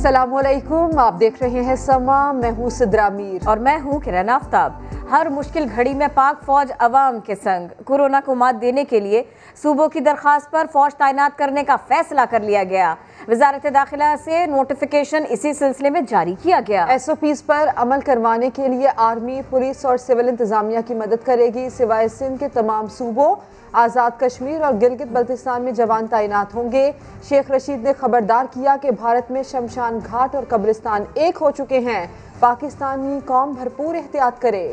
अस्सलामुअलैकुम, आप देख रहे हैं समा। मैं हूँ सिद्रा मीर और मैं हूँ किरण आफ्ताब। हर मुश्किल घड़ी में पाक फौज अवाम के संग। कोरोना को मात देने के लिए सूबों की दरख्वास्त पर फौज तैनात करने का फैसला कर लिया गया। वजारत दाखिला से नोटिफिकेशन इसी सिलसिले में जारी किया गया। SOPs पर अमल करवाने के लिए आर्मी, पुलिस और सिविल इंतजामिया की मदद करेगी। सिवाय सिंध के तमाम सूबों, आज़ाद कश्मीर और गिलगित बल्तिस्तान में जवान तैनात होंगे। शेख रशीद ने खबरदार किया कि भारत में शमशान घाट और कब्रिस्तान एक हो चुके हैं। पाकिस्तानी कौम भरपूर एहतियात करे।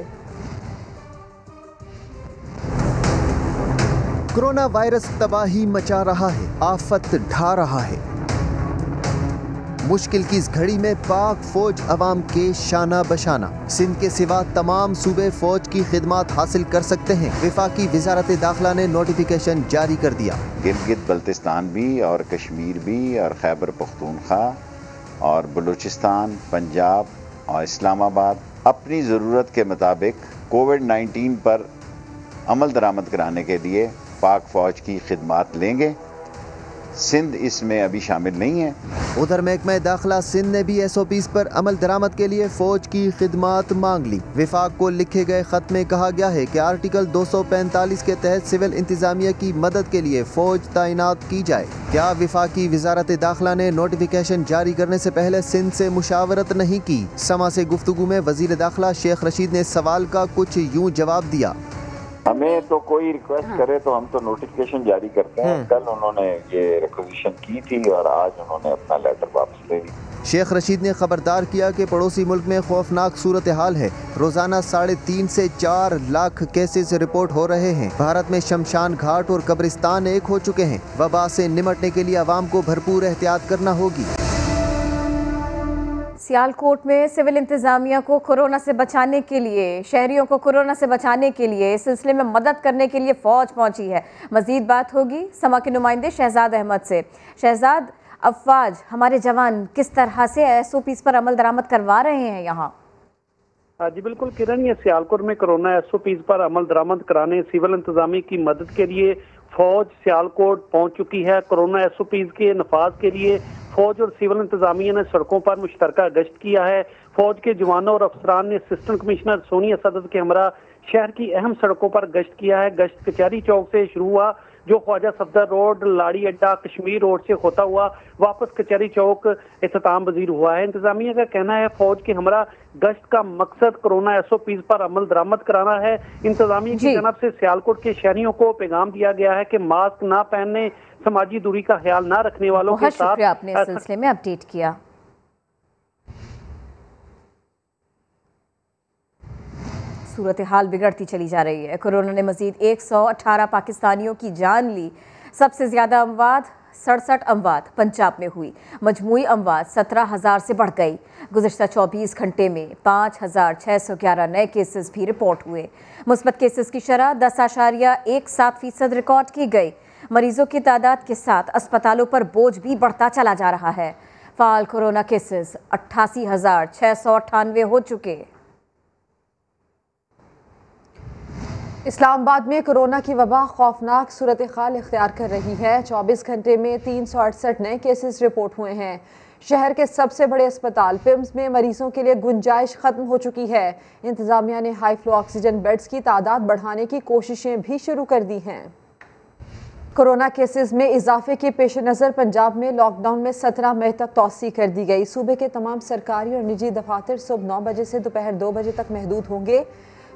कोरोना वायरस तबाही मचा रहा है, आफत ढा रहा है। मुश्किल की इस घड़ी में पाक फौज अवाम के शाना बशाना। सिंध के सिवा तमाम सूबे फौज की खिदमत हासिल कर सकते हैं। वफाकी वजारत दाखिला ने नोटिफिकेशन जारी कर दिया। गिलगित बल्तिस्तान भी और कश्मीर भी और खैबर पख्तूनख्वा और बलूचिस्तान, पंजाब और इस्लामाबाद अपनी ज़रूरत के मुताबिक कोविड-19 पर अमल दरामद कराने के लिए पाक फौज की खिदमत लेंगे। सिंध इसमें अभी शामिल नहीं है। उधर महकमा दाखिला सिंध ने भी SOPs पर अमल दरामद के लिए फौज की खिदमत मांग ली। विफाक को लिखे गए खत में कहा गया है कि आर्टिकल 245 के तहत सिविल इंतजामिया की मदद के लिए फौज तैनात की जाए। क्या विफाकी वजारत दाखिला ने नोटिफिकेशन जारी करने से पहले सिंध से मुशावरत नहीं की? समा से गुफ्तगू में वजीर दाखिला शेख रशीद ने सवाल का कुछ यूँ जवाब दिया। हमें तो कोई रिक्वेस्ट करे तो हम तो नोटिफिकेशन जारी करते हैं। कल उन्होंने ये रिक्वेजिशन की थी और आज उन्होंने अपना लेटर वापस ले लिया। शेख रशीद ने खबरदार किया कि पड़ोसी मुल्क में खौफनाक सूरत हाल है। रोजाना 3.5 से 4 लाख केसेस रिपोर्ट हो रहे हैं। भारत में शमशान घाट और कब्रिस्तान एक हो चुके हैं। वबा से निमटने के लिए आवाम को भरपूर एहतियात करना होगी। सियालकोट में सिविल इंतजामिया को कोरोना से बचाने के लिए, शहरियों को कोरोना से बचाने के लिए इस सिलसिले में मदद करने के लिए फौज पहुंची है। मजीद बात होगी समा के नुमाइंदे शहजाद अहमद से। शहजाद, अफवाज, हमारे जवान किस तरह से SOPs पर अमल दरामद करवा रहे हैं यहाँ? जी बिल्कुल किरण, ये सियालकोट में कोरोना SOPs पर अमल दरामद कराने सिविल इंतजामिया की मदद के लिए फौज सियालकोट पहुंच चुकी है। कोरोना SOPs के नफाज के लिए फौज और सिविल इंतजामिया ने सड़कों पर मुश्तरका गश्त किया है। फौज के जवानों और अफसरान ने असिस्टेंट कमिश्नर सोनी असद के हमरा शहर की अहम सड़कों पर गश्त किया है। गश्त कचहरी चौक से शुरू हुआ, जो ख्वाजा सफदर रोड, लाड़ी अड्डा, कश्मीर रोड से होता हुआ वापस कचहरी चौक इख्तिताम पजीर हुआ है। इंतजामिया का कहना है फौज के हमरा गश्त का मकसद कोरोना SOPs पर अमल दरामद कराना है। इंतजामिया की जानब से सियालकोट के शहरियों को पैगाम दिया गया है कि मास्क ना पहनने, समाजी दूरी का ख्याल ना रखने वालों के साथ। आपने इस सिलसिले में अपडेट किया। सूरत हाल बिगड़ती चली जा रही है। कोरोना ने मजीद 118 पाकिस्तानियों की जान ली। सबसे ज्यादा अमवात 67 अमवात पंजाब में हुई। मजमूई अमवात 17,000 से बढ़ गई। गुज़िश्ता 24 घंटे में 5,611 नए केसेस भी रिपोर्ट हुए। मुस्बत केसेस की शरह 10.17% रिकॉर्ड की गई। मरीजों की तादाद के साथ अस्पतालों पर बोझ भी बढ़ता चला जा रहा है। फाल कोरोना केसेस 88,698 हो चुके। इस्लामाबाद में कोरोना की वबा खौफनाक सूरत हाल इख्तियार कर रही है। 24 घंटे में 368 नए केसेस रिपोर्ट हुए हैं। शहर के सबसे बड़े अस्पताल पिम्स में मरीजों के लिए गुंजाइश खत्म हो चुकी है। इंतजामिया ने हाई फ्लो ऑक्सीजन बेड्स की तादाद बढ़ाने की कोशिशें भी शुरू कर दी हैं। कोरोना केसेस में इजाफे के पेश नज़र पंजाब में लॉकडाउन में 17 मई तक तौसी कर दी गई। सूबे के तमाम सरकारी और निजी दफातर सुबह 9 बजे से दोपहर 2 बजे तक महदूद होंगे।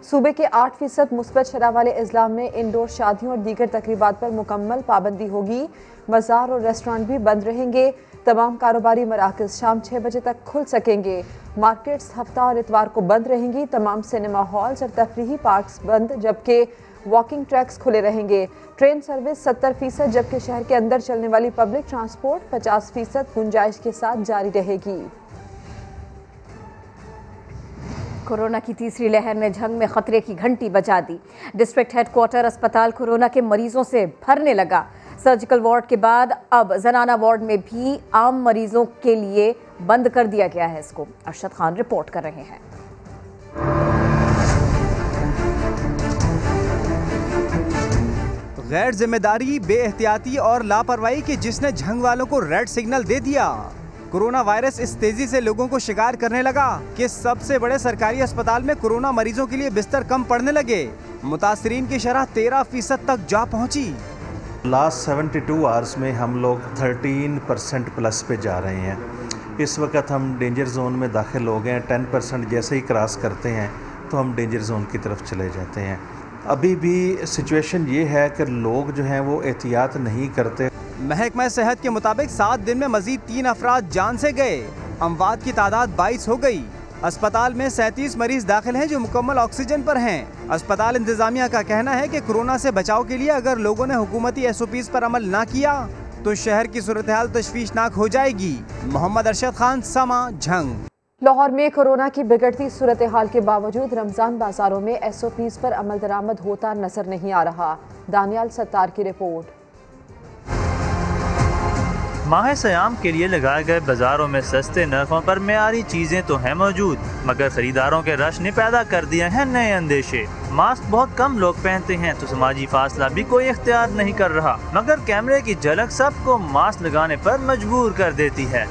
सूबे के 8% मुस्बत शरह वाले इज़लाम में इंडोर शादियों और दीगर तकरीबात पर मुकम्मल पाबंदी होगी। बाजार और रेस्टोरेंट भी बंद रहेंगे। तमाम कारोबारी मराकज़ शाम 6 बजे तक खुल सकेंगे। मार्केट्स हफ्ता और इतवार को बंद रहेंगी। तमाम सिनेमा हॉल्स और तफरीही पार्क्स बंद, जबकि वॉकिंग ट्रैक्स खुले रहेंगे। ट्रेन सर्विस 70%, जबकि शहर के अंदर चलने वाली पब्लिक ट्रांसपोर्ट 50% गुंजाइश के साथ जारी रहेगी। कोरोना की तीसरी लहर ने झंग में खतरे की घंटी बजा दी। डिस्ट्रिक्ट हेडक्वार्टर अस्पताल कोरोना के मरीजों से भरने लगा। सर्जिकल वार्ड के बाद अब जनाना वार्ड में भी आम मरीजों के लिए बंद कर दिया गया है। इसको अरशद खान रिपोर्ट कर रहे हैं। गैर जिम्मेदारी, बेएहतियाती और लापरवाही की जिसने झंग वालों को रेड सिग्नल दे दिया। कोरोना वायरस इस तेजी से लोगों को शिकार करने लगा कि सबसे बड़े सरकारी अस्पताल में कोरोना मरीजों के लिए बिस्तर कम पड़ने लगे। मुतासरीन की शरह 13% तक जा पहुंची। लास्ट 72 आवर्स में हम लोग 13% प्लस पे जा रहे हैं। इस वक्त हम डेंजर जोन में दाखिल हो गए हैं। 10% जैसे ही क्रॉस करते हैं तो हम डेंजर जोन की तरफ चले जाते हैं। अभी भी सिचुएशन ये है कि लोग जो हैं वो एहतियात नहीं करते। महकमा सेहत के मुताबिक 7 दिन में मजीद 3 अफराद जान से गए। अमवात की तादाद 22 हो गई। अस्पताल में 37 मरीज दाखिल हैं जो मुकम्मल ऑक्सीजन पर हैं। अस्पताल इंतजामिया का कहना है कि कोरोना से बचाव के लिए अगर लोगों ने हुकूमती SOPs पर अमल ना किया तो शहर की सूरत हाल तशवीशनाक हो जाएगी। मोहम्मद अरशद खान, समा, झंग। लाहौर में कोरोना की बिगड़ती सूरत हाल के बावजूद रमज़ान बाजारों में SOPs पर अमल दरामद होता नजर नहीं आ रहा। दानियाल सत्तार की रिपोर्ट। माह सयाम के लिए लगाए गए बाजारों में सस्ते नरफों पर मेयारी चीजें तो हैं मौजूद, मगर खरीदारों के रश ने पैदा कर दिए हैं नए अंदेशे। मास्क बहुत कम लोग पहनते हैं तो समाजी फासला भी कोई इख्तियार नहीं कर रहा, मगर कैमरे की झलक सबको मास्क लगाने पर मजबूर कर देती है।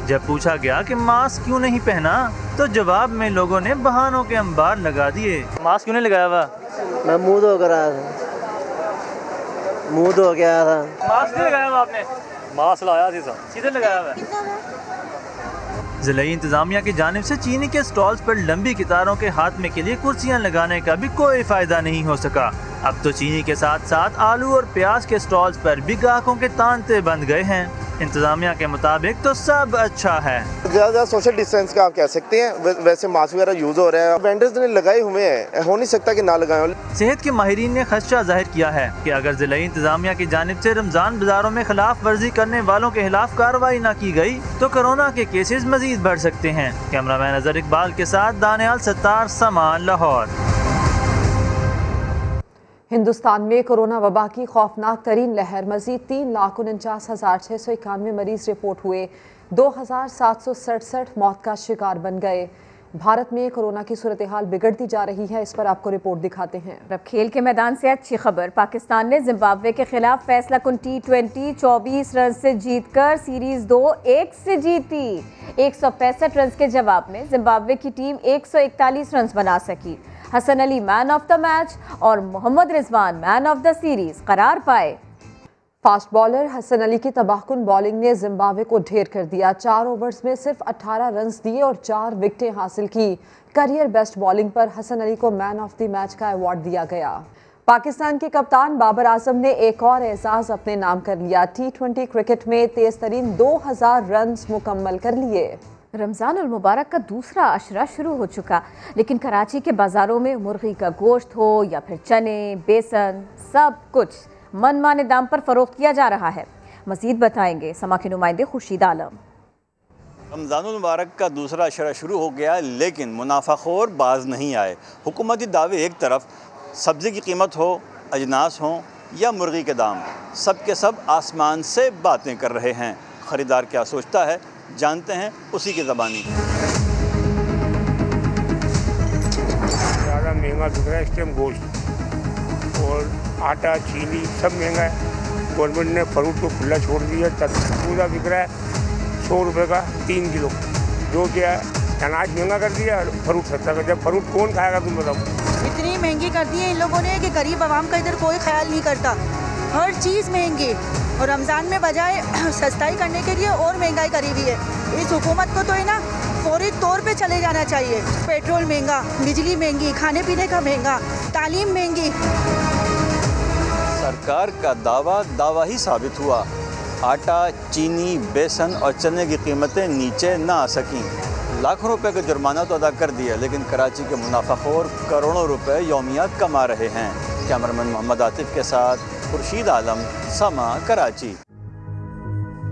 जब पूछा गया कि मास्क क्यों नहीं पहना तो जवाब में लोगों ने बहानों के अंबार लगा दिए। मास्क क्यों नहीं लगाया हुआ? मैं मुंह धो कर आया था। मास्क नहीं लगाया हुआ आपने? मास्क लगाया था, सीधे लगाया हुआ। जिला इंतजामिया की जानिब से चीनी के स्टॉल्स पर लंबी कतारों के हाथमे के लिए कुर्सियां लगाने का भी कोई फायदा नहीं हो सका। अब तो चीनी के साथ साथ आलू और प्याज के स्टॉल्स पर भी ग्राहकों के तांते बंद गए हैं। इंतजामिया के मुताबिक तो सब अच्छा है। ज़्यादा सोशल डिस्टेंस का आप कह सकते हैं, वैसे मास्क वगैरह यूज हो रहा है। वेंडर्स ने लगाए हुए हैं, हो नहीं सकता कि ना लगाए। सेहत के माहिरीन ने खदशा जाहिर किया है कि अगर जिला इंतजामिया की जानिब से रमजान बाजारों में खिलाफ वर्जी करने वालों के खिलाफ कार्रवाई न की गई तो कोरोना के केसेस मजीद बढ़ सकते हैं। कैमरामैन अजहर इकबाल के साथ दानियाल सत्तार, समा, लाहौर। हिंदुस्तान में कोरोना वबा की खौफनाक तरीन लहर। मजीद 3,49,691 मरीज रिपोर्ट हुए। 2,767 मौत का शिकार बन गए। भारत में कोरोना की सूरत हाल बिगड़ती जा रही है, इस पर आपको रिपोर्ट दिखाते हैं। अब खेल के मैदान से अच्छी खबर। पाकिस्तान ने जिम्बाब्वे के खिलाफ फैसला कुन T20 24 रन से जीतकर सीरीज 2-1 से जीती। 165 रन के जवाब में जिम्बाब्वे की टीम 141 रन बना सकी। Hasan Ali man of the match और Mohammad Rizwan man of the series करार पाए। फास्ट बॉलर हसन अली की तबाहकुन बॉलिंग ने जिम्बाब्वे को ढेर कर दिया। 4 ओवर्स में सिर्फ 18 रन दिए और 4 विकेटें हासिल की। करियर बेस्ट बॉलिंग पर हसन अली को मैन ऑफ द मैच का अवार्ड दिया गया। पाकिस्तान के कप्तान बाबर आजम ने एक और एजाज अपने नाम कर लिया। T20 क्रिकेट में तेज तरीन 2000 रन मुकम्मल कर लिए। रमज़ान उल मुबारक का दूसरा अशरा शुरू हो चुका, लेकिन कराची के बाज़ारों में मुर्गी का गोश्त हो या फिर चने, बेसन, सब कुछ मनमाने दाम पर फरोख्त किया जा रहा है। मज़ीद बताएंगे समा के नुमाइंदे खुर्शीद आलम। रमज़ान उल मुबारक का दूसरा अशरा शुरू हो गया, लेकिन मुनाफाखोर बाज नहीं आए। हुकूमती दावे एक तरफ, सब्ज़ी की कीमत हो, अजनास हों या मुर्गी के दाम, सब के सब आसमान से बातें कर रहे हैं। ख़रीदार क्या सोचता है, जानते हैं उसी की ज़बानी। ज़्यादा महंगा बिक रहा है इस टाइम गोश्त और आटा, चीनी सब महंगा है। गवर्नमेंट ने फ्रूट को खुला छोड़ दिया। तरबूजा बिक रहा है 100 रुपये का 3 किलो, जो क्या अनाज महंगा कर दिया, फ्रूट सस्ता कर दिया। फ्रूट कौन खाएगा तुम बताओ? इतनी महंगी कर दी है इन लोगों ने कि गरीब आवाम का इधर कोई ख्याल नहीं करता। हर चीज़ महंगी, और रमज़ान में बजाय सस्ताई करने के लिए और महंगाई करी हुई है। इस हुकूमत को तो है ना फौरी तौर पे चले जाना चाहिए। पेट्रोल महंगा, बिजली महंगी, खाने पीने का महंगा, तालीम महंगी। सरकार का दावा ही साबित हुआ। आटा, चीनी, बेसन और चने की कीमतें नीचे ना आ सकीं। लाखों रुपए का जुर्माना तो अदा कर दिया, लेकिन कराची के मुनाफाखोर करोड़ों रुपए यौमिया कमा रहे हैं। कैमरामैन मोहम्मद आतिफ के साथ खुर्शीद आलम, समा, कराची।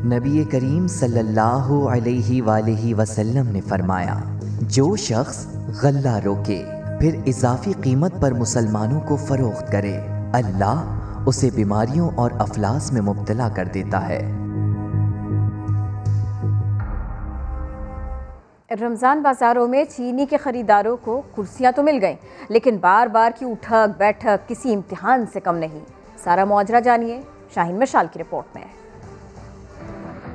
नबी करीम सल्लल्लाहु अलैहि वसल्लम ने फरमाया, जो शख्स गल्ला रोके फिर इजाफी कीमत पर मुसलमानों को फरोख्त करे, अल्लाह उसे बीमारियों और अफलास में मुब्तला कर देता है। रमज़ान बाज़ारों में चीनी के ख़रीदारों को कुर्सियां तो मिल गईं, लेकिन बार बार की उठक बैठक किसी इम्तिहान से कम नहीं। सारा मौजरा जानिए शाहीन मशाल की रिपोर्ट में।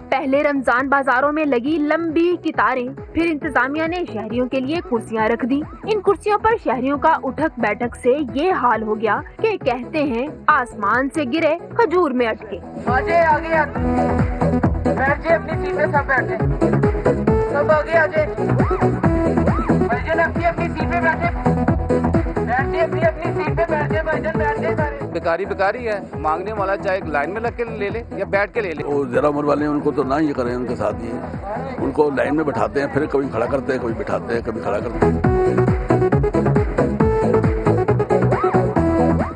पहले रमजान बाजारों में लगी लंबी कतारें, फिर इंतजामिया ने शहरियों के लिए कुर्सियां रख दी। इन कुर्सियों पर शहरियों का उठक बैठक से ये हाल हो गया कि कहते हैं आसमान से गिरे खजूर में अटके। आगे आगे बैठ जाए, अपनी सीट पे सब बैठे, सब आगे आ जाए, अपनी सीट पे बैठे, अपनी सीट पे बैठ जाए, भाईजान बैठ जाए सारे। बेकारी है, मांगने वाला चाहे लाइन में लग के ले ले या बैठ के ले ले। और जरा उम्र वाले उनको तो ना ये करें, उनके साथ ही उनको लाइन में बैठाते हैं, फिर कभी खड़ा करते हैं, कभी बिठाते हैं, कभी खड़ा करते हैं।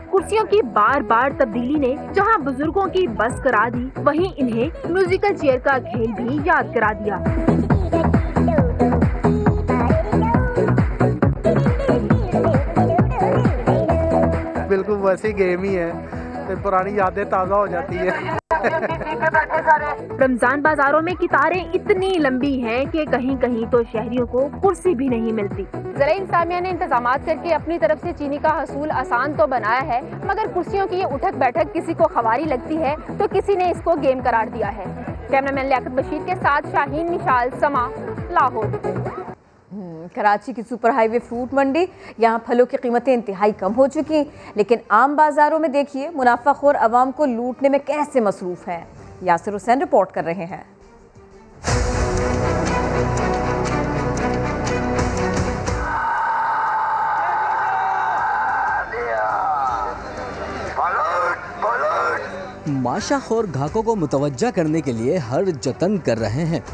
कुर्सियों की बार बार तब्दीली ने जहां बुजुर्गों की बस करा दी, वहीं इन्हें म्यूजिकल चेयर का खेल भी याद करा दिया। बिल्कुल वैसी गेम ही है, तो पुरानी यादें ताज़ा हो जाती है। रमजान बाजारों में कतारें इतनी लंबी हैं कि कहीं कहीं तो शहरियों को कुर्सी भी नहीं मिलती। ज़राए इंतज़ामिया ने इंतजामात करके अपनी तरफ से चीनी का हसूल आसान तो बनाया है, मगर कुर्सियों की ये उठक बैठक किसी को खवारी लगती है तो किसी ने इसको गेम करार दिया है। कैमरामैन लियाकत बशीर के साथ शाहीन मिशाल, समा, लाहौर। कराची की सुपर हाईवे फ्रूट मंडी, यहाँ फलों की कीमतें इंतहाई कम हो चुकी, लेकिन आम बाजारों में देखिए मुनाफाखोर अवाम को लूटने में कैसे मसरूफ हैं। यासिर हुसैन रिपोर्ट कर रहे हैं। माशाखोर ग्राहकों को मुतवज्जा करने के लिए हर जतन कर रहे हैं।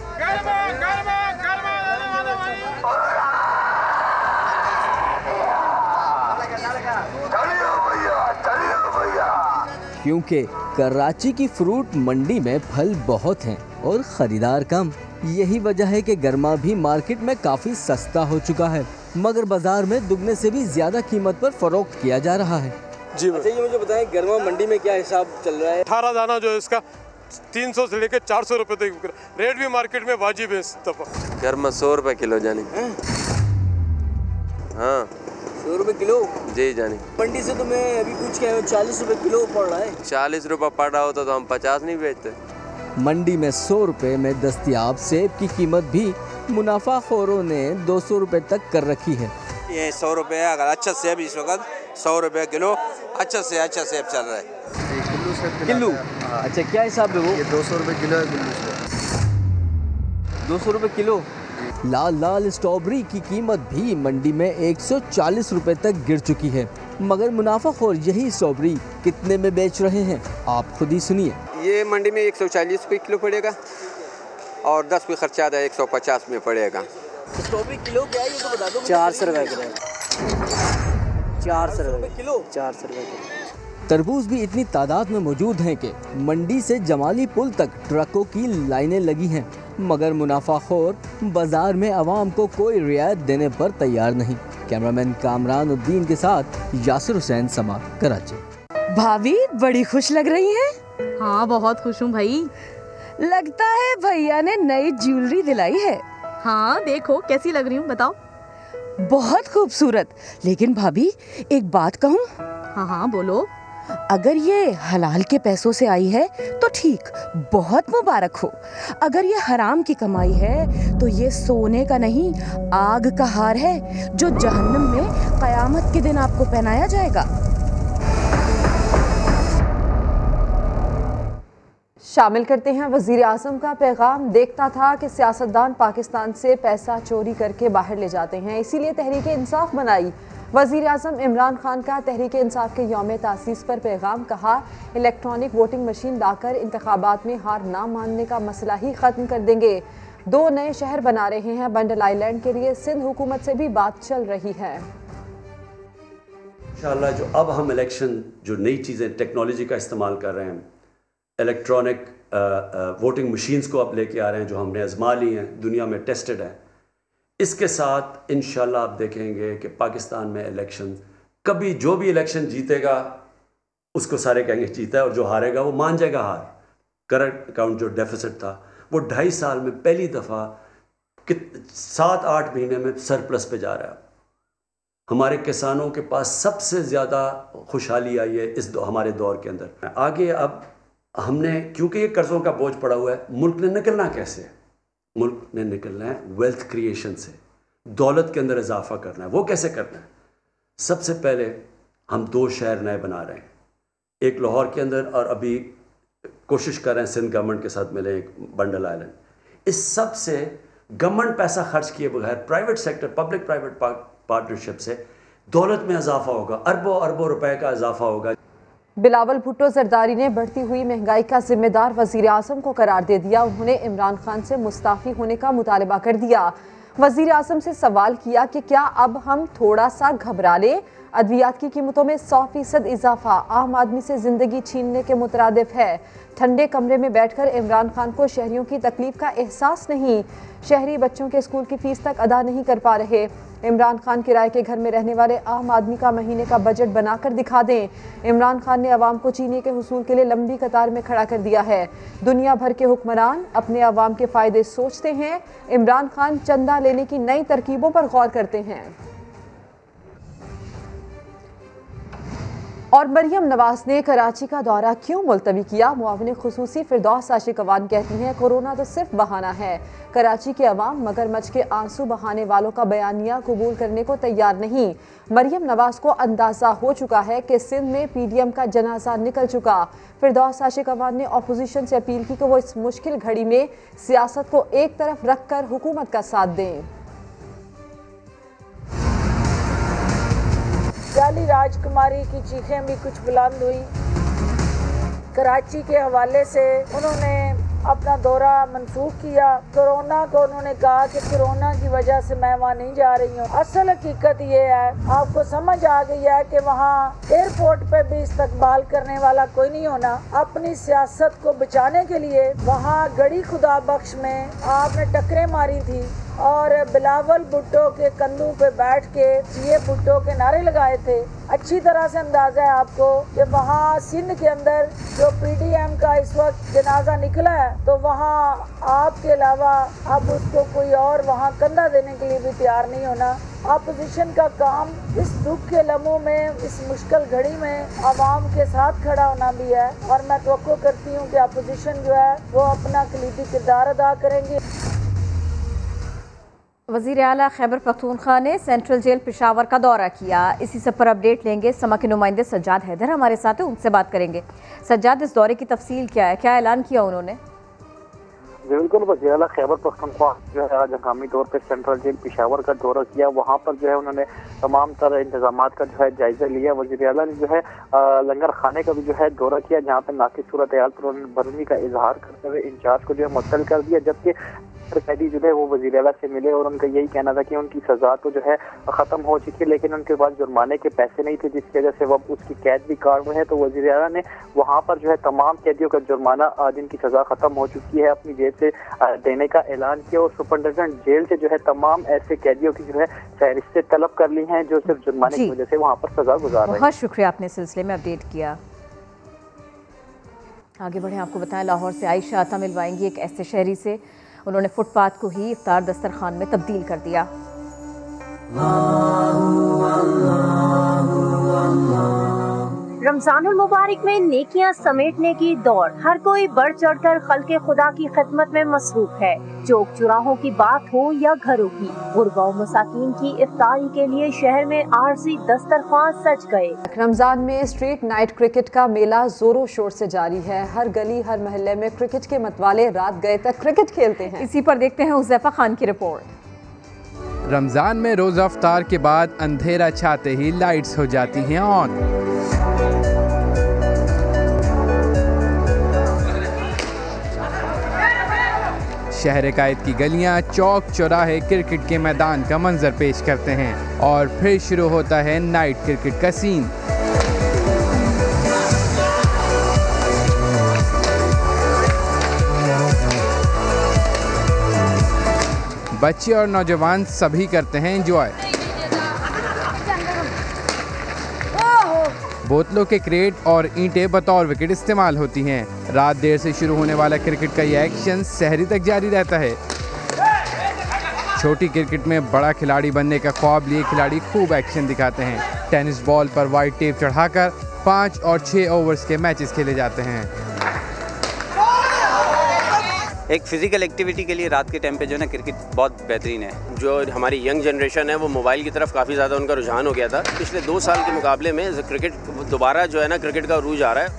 क्योंकि कराची की फ्रूट मंडी में फल बहुत हैं और ख़रीदार कम। यही वजह है कि गर्मा भी मार्केट में काफ़ी सस्ता हो चुका है, मगर बाज़ार में दुगने से भी ज़्यादा कीमत पर फ़रोख्त किया जा रहा है। जी अच्छा, ये मुझे बताएं गर्मा मंडी में क्या हिसाब चल रहा है? 18 दाना जो है इसका 300 से लेकर 400 रुपये तक बिक रहा है। रेट भी मार्केट में वाजिब है इस दफ़ा। गर्मा 100 रुपये किलो जानी। हाँ 100 रुपये किलो जी जानी। मंडी से तो मैं अभी पूछ के 40 रुपये किलो पड़ रहा है। 40 रुपये पड़ रहा होता तो हम 50 नहीं बेचते। मंडी में 100 रुपये में दस्तयाब सेब की कीमत भी मुनाफाखोरों ने 200 रुपये तक कर रखी है। ये 100 रुपये अगर अच्छा सेब इस वक्त 100 रुपये किलो अच्छा से अच्छा सेब चल रहा है। किलो अच्छा क्या हिसाब है वो? ये 200 रुपये किलो है किलो से। 200 रुपये किलो। लाल लाल स्ट्रॉबेरी की कीमत भी मंडी में 140 रुपये तक गिर चुकी है, मगर मुनाफाखोर यही स्ट्रॉबेरी कितने में बेच रहे हैं आप खुद ही सुनिए। ये मंडी में 140 रुपये किलो पड़ेगा और 10 रुपये खर्चा आता है 150 में पड़ेगा। स्ट्रॉबेरी किलो क्या है ये तो बता दो। 400 रुपये किलो। 400 रुपये किलो। 400 रुपये किलो। तरबूज भी इतनी तादाद में मौजूद हैं कि मंडी से जमाली पुल तक ट्रकों की लाइनें लगी हैं, मगर मुनाफाखोर बाजार में आवाम को कोई रियायत देने पर तैयार नहीं। कैमरामैन कामरान उद्दीन के साथ यासिर हुसैन, समा, कराची। भाभी बड़ी खुश लग रही हैं। हाँ बहुत खुश हूँ भाई। लगता है भैया ने नई ज्वेलरी दिलाई है। हाँ देखो कैसी लग रही हूँ बताओ। बहुत खूबसूरत। लेकिन भाभी एक बात कहूँ? हाँ हाँ बोलो। अगर ये हलाल के पैसों से आई है तो ठीक, बहुत मुबारक हो। अगर ये हराम की कमाई है तो ये सोने का नहीं आग का हार है जो जहन्नम में क़यामत के दिन आपको पहनाया जाएगा। शामिल करते हैं वज़ीर आज़म का पैगाम। देखता था कि सियासतदान पाकिस्तान से पैसा चोरी करके बाहर ले जाते हैं, इसीलिए तहरीक इंसाफ बनाई। वज़ीर आज़म इमरान खान का तहरीक इंसाफ के यौम तासीस पर पैगाम। कहा, इलेक्ट्रॉनिक वोटिंग मशीन लाकर इंतखाबात में हार ना मानने का मसला ही ख़त्म कर देंगे। 2 नए शहर बना रहे हैं बंडल आइलैंड के लिए। सिंध हुकूमत से भी बात चल रही है। इंशाअल्लाह जो अब हम इलेक्शन जो नई चीज़ें टेक्नोलॉजी का इस्तेमाल कर रहे हैं, इलेक्ट्रॉनिक वोटिंग मशीन्स को अब लेके आ रहे हैं जो हमने आजमा ली हैं, दुनिया में टेस्टेड हैं। इसके साथ इंशाल्लाह आप देखेंगे कि पाकिस्तान में इलेक्शन कभी जो भी इलेक्शन जीतेगा उसको सारे कहेंगे जीता है, और जो हारेगा वो मान जाएगा हार। करंट अकाउंट जो डेफिसिट था वो 2.5 साल में पहली दफ़ा 7-8 महीने में सरप्लस पे जा रहा है। हमारे किसानों के पास सबसे ज़्यादा खुशहाली आई है हमारे दौर के अंदर। आगे अब हमने, क्योंकि ये कर्ज़ों का बोझ पड़ा हुआ है, मुल्क ने निकलना कैसे है? मुल्क ने निकलना है वेल्थ क्रिएशन से, दौलत के अंदर इजाफा करना है। वो कैसे करना है? सबसे पहले हम 2 शहर नए बना रहे हैं, एक लाहौर के अंदर और अभी कोशिश कर रहे हैं सिंध गवर्नमेंट के साथ मिले एक बंडल आइलैंड। इस सब से गवर्नमेंट पैसा खर्च किए बगैर private sector, public private partnership से दौलत में इजाफा होगा, अरबों अरबों रुपए का इजाफा होगा। बिलावल भुट्टो जरदारी ने बढ़ती हुई महंगाई का जिम्मेदार वजीर आजम को करार दे दिया। उन्होंने इमरान खान से मुस्ताफी होने का मुतालबा कर दिया। वजीर आजम से सवाल किया कि क्या अब हम थोड़ा सा घबरा लें? अद्वियात की कीमतों में 100% इजाफा आम आदमी से जिंदगी छीनने के मुतरादिफ है। ठंडे कमरे में बैठकर इमरान खान को शहरियों की तकलीफ का एहसास नहीं। शहरी बच्चों के स्कूल की फीस तक अदा नहीं कर पा रहे। इमरान खान किराए के घर में रहने वाले आम आदमी का महीने का बजट बनाकर दिखा दें। इमरान खान ने अवाम को चीनी के हुसूल के लिए लंबी कतार में खड़ा कर दिया है। दुनिया भर के हुक्मरान अपने अवाम के फ़ायदे सोचते हैं। इमरान खान चंदा लेने की नई तरकीबों पर गौर करते हैं। और मरियम नवाज ने कराची का दौरा क्यों मुलतवी किया? मुआविन खुसूसी फिरदौस आशिकवान कहती हैं कोरोना तो सिर्फ बहाना है। कराची के अवाम मगरमच्छ के आंसू बहाने वालों का बयानिया कबूल करने को तैयार नहीं। मरियम नवाज को अंदाजा हो चुका है कि सिंध में PDM का जनाजा निकल चुका। फिरदौस आशिकवान ने अपोजिशन से अपील की कि वो इस मुश्किल घड़ी में सियासत को एक तरफ रखकर हुकूमत का साथ दें। जाली राजकुमारी की चीखें भी कुछ बुलंद हुई। कराची के हवाले से उन्होंने अपना दौरा मंसूख किया। कोरोना को उन्होंने कहा कि कोरोना की वजह से मैं वहाँ नहीं जा रही हूँ। असल हकीकत ये है, आपको समझ आ गई है कि वहाँ एयरपोर्ट पे भी इस्तकबाल करने वाला कोई नहीं होना। अपनी सियासत को बचाने के लिए वहाँ गड़ी खुदा बख्श में आपने टक्करें मारी थी और बिलावल भुट्टो के कंधों पे बैठ के ये भुट्टो के नारे लगाए थे। अच्छी तरह से अंदाजा है आपको कि वहाँ सिंध के अंदर जो PDM का इस वक्त जनाजा निकला है, तो वहाँ आपके अलावा अब उसको कोई और वहाँ कंधा देने के लिए भी तैयार नहीं होना। अपोजिशन का काम इस दुख के लम्हों में, इस मुश्किल घड़ी में आवाम के साथ खड़ा होना भी है। और मैं तवक्को करती हूँ कि अपोजिशन जो है वो अपना कलीदी किरदार अदा करेंगे। वज़ीर आला खैबर पख्तूनख्वा ने सेंट्रल जेल पेशावर का दौरा किया। इसी सब पर अपडेट लेंगे। समा के नुमाइंदे सज्जाद हैदर हमारे साथ हैं, उनसे बात करेंगे। सज्जाद, इस दौरे की तफसील क्या है, क्या ऐलान किया उन्होंने? बिल्कुल, वज़ीर आला खैबर पख्तूनख्वा जो है आज हंगामी तौर पर सेंट्रल जेल पेशावर का दौरा किया। वहाँ पर जो है उन्होंने तमाम तरह इंतजाम का जो है जायजा लिया। वज़ीर आला ने जो है लंगर खाने का भी जो है दौरा किया, जहाँ पर नाकिस सूरत हाल पर उन्होंने बरहमी का इजहार करते हुए इंचार्ज को जो है मुअत्तल कर दिया। जबकि कैदी जो है वो वज़ीर आला से मिले और उनका यही कहना था कि उनकी सजा तो जो है ख़त्म हो चुकी है, लेकिन उनके पास जुर्माने के पैसे नहीं थे, जिसकी वजह से वो उसकी कैद भी काट रहे हैं। तो वज़ीर आला ने वहाँ पर जो है तमाम कैदियों का जुर्माना जिनकी सजा ख़त्म हो चुकी है अपनी जेब से देने का ऐलान किया। और सुपरिटेंडेंट जेल से जो है तमाम ऐसे कैदियों की जो है फहरिस्तें तलब कर ली हैं जो सिर्फ जुर्माने की वजह से वहाँ पर सजा गुजार रहे हैं। बहुत शुक्रिया, आपने सिलसिले में अपडेट किया। आगे बढ़े, आपको बताएं लाहौर से आयशा आता मिलवाएंगी एक ऐसे शहरी से, उन्होंने फुटपाथ को ही इफ्तार दस्तरखान में तब्दील कर दिया। रमजानुल मुबारक में नेकियां समेटने की दौड़, हर कोई बढ़ चढ़कर खल्के खुदा की खिदमत में मसरूफ है। चौक चौराहों की बात हो या घरों की, गुरबा मसाकीन की इफ्तारी के लिए शहर में आरजी दस्तरखान सज गए। रमजान में स्ट्रीट नाइट क्रिकेट का मेला जोरों शोर से जारी है। हर गली हर मोहल्ले में क्रिकेट के मतवाले रात गए तक क्रिकेट खेलते हैं। इसी पर देखते हैं उज़ैफा खान की रिपोर्ट। रमजान में रोज़ा इफ्तार के बाद अंधेरा छाते ही लाइट्स हो जाती हैं ऑन। शहर कायद की गलियां, चौक चौराहे क्रिकेट के मैदान का मंजर पेश करते हैं और फिर शुरू होता है नाइट क्रिकेट का सीन। बच्चे और नौजवान सभी करते हैं एंजॉय। बोतलों के क्रेट और ईंटें बतौर विकेट इस्तेमाल होती हैं। रात देर से शुरू होने वाला क्रिकेट का यह एक्शन सहरी तक जारी रहता है। छोटी क्रिकेट में बड़ा खिलाड़ी बनने का ख्वाब लिए खिलाड़ी खूब एक्शन दिखाते हैं। टेनिस बॉल पर वाइट टेप चढ़ाकर 5 और 6 ओवर्स के मैचेस खेले जाते हैं। एक फिजिकल एक्टिविटी के लिए रात के टाइम पे जो है ना क्रिकेट बहुत बेहतरीन है। जो हमारी यंग जनरेशन है वो मोबाइल की तरफ काफ़ी ज़्यादा उनका रुझान हो गया था। पिछले 2 साल के मुकाबले में क्रिकेट दोबारा जो है ना क्रिकेट का अरूज आ रहा है।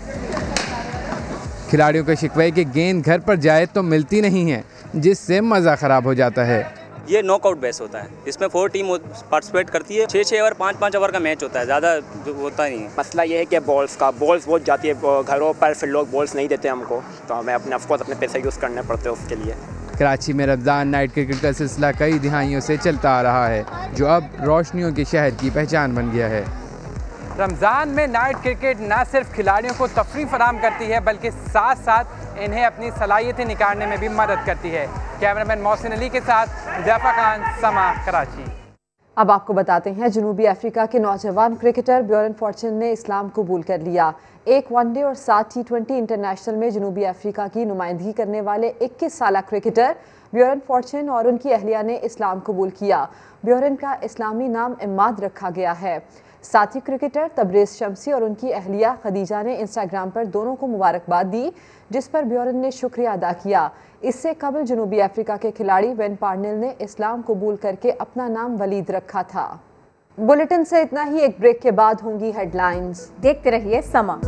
खिलाड़ियों के शिकवे कि गेंद घर पर जाए तो मिलती नहीं है, जिससे मज़ा ख़राब हो जाता है। ये नॉकआउट बेस होता है, इसमें 4 टीम पार्टिसिपेट करती है। 6-6 ओवर 5-5 ओवर का मैच होता है, ज़्यादा होता नहीं है। मसला ये है कि बॉल्स बहुत जाती है घरों पर, फिर लोग बॉल्स नहीं देते हमको, तो हमें अपने पैसे यूज़ करने पड़ते हैं उसके लिए। कराची में रमज़ान नाइट क्रिकेट का सिलसिला कई दिहाइयों से चलता आ रहा है, जो अब रोशनियों के शहर की पहचान बन गया है। रमज़ान में नाइट क्रिकेट न सिर्फ खिलाड़ियों को तफरीह फराहम करती है, बल्कि साथ साथ इन्हें अपनी सलाहियतें निखारने में भी मदद करती है। कैमरामैन मोहसिन अली के साथ हुदैफा खान, समा, कराची। अब आपको बताते हैं, जनूबी अफ्रीका के नौजवान क्रिकेटर ब्योरन फॉर्चून ने इस्लाम कबूल कर लिया। एक वनडे और 7 T20 इंटरनेशनल में जनूबी अफ्रीका की नुमाइंदगी करने वाले 21 साला क्रिकेटर ब्योरन फॉर्चून और उनकी अहलिया ने इस्लाम कबूल किया। ब्योरन का इस्लामी नाम इमाद रखा गया है। साथी क्रिकेटर तबरेज़ शम्सी और उनकी अहलिया खदीजा ने इंस्टाग्राम पर दोनों को मुबारकबाद दी, जिस पर ब्योरन ने शुक्रिया अदा किया। इससे कबल जनूबी अफ्रीका के खिलाड़ी वेन पार्नेल ने इस्लाम कबूल करके अपना नाम वलीद रखा था। बुलेटिन से इतना ही। एक ब्रेक के बाद होंगी हेडलाइंस। देखते रहिए समा।